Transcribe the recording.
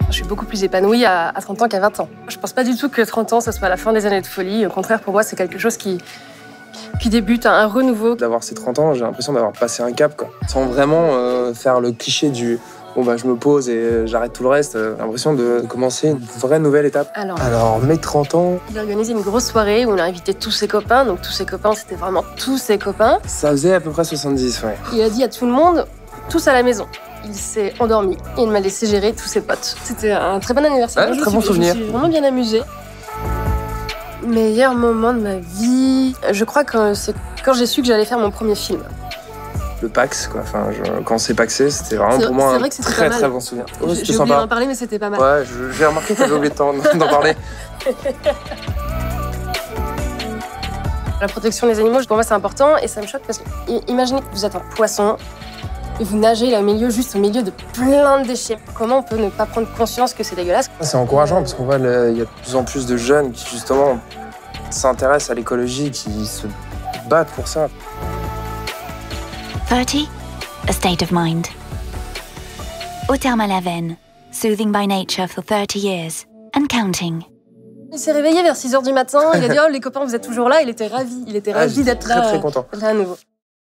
Je suis beaucoup plus épanouie à 30 ans qu'à 20 ans. Je pense pas du tout que 30 ans, ce soit la fin des années de folie. Au contraire, pour moi, c'est quelque chose qui débute, un renouveau. D'avoir ces 30 ans, j'ai l'impression d'avoir passé un cap, quoi. Sans vraiment faire le cliché du « bon, bah, je me pose et j'arrête tout le reste ». J'ai l'impression de commencer une vraie nouvelle étape. Alors mes 30 ans... Il a organisé une grosse soirée où on a invité tous ses copains. Donc tous ses copains, c'était vraiment tous ses copains. Ça faisait à peu près 70, ouais. Il a dit à tout le monde, tous à la maison. Il s'est endormi et il m'a laissé gérer tous ses potes. C'était un très bon anniversaire. Ouais, très bon souvenir. Je me suis vraiment bien amusée. Meilleur moment de ma vie, je crois que c'est quand j'ai su que j'allais faire mon premier film. Le Pax, quoi. Enfin, quand c'est paxé, c'était vraiment pour moi un très bon souvenir. Oh, j'ai oublié d'en parler, mais c'était pas mal. Ouais, j'ai remarqué que t'avais oublié d'en parler. La protection des animaux, pour moi, c'est important et ça me choque parce que imaginez que vous êtes un poisson et vous nagez là, juste au milieu de plein de déchets. Comment on peut ne pas prendre conscience que c'est dégueulasse? C'est encourageant parce qu'on voit il y a de plus en plus de jeunes qui, justement, s'intéressent à l'écologie, qui se battent pour ça. 30, a state of mind. Au terme à la veine, soothing by nature for 30 years and counting. Il s'est réveillé vers 6 h du matin, il a dit « Oh, les copains, vous êtes toujours là » Il était ravi, d'être là. Très content. Là à nouveau.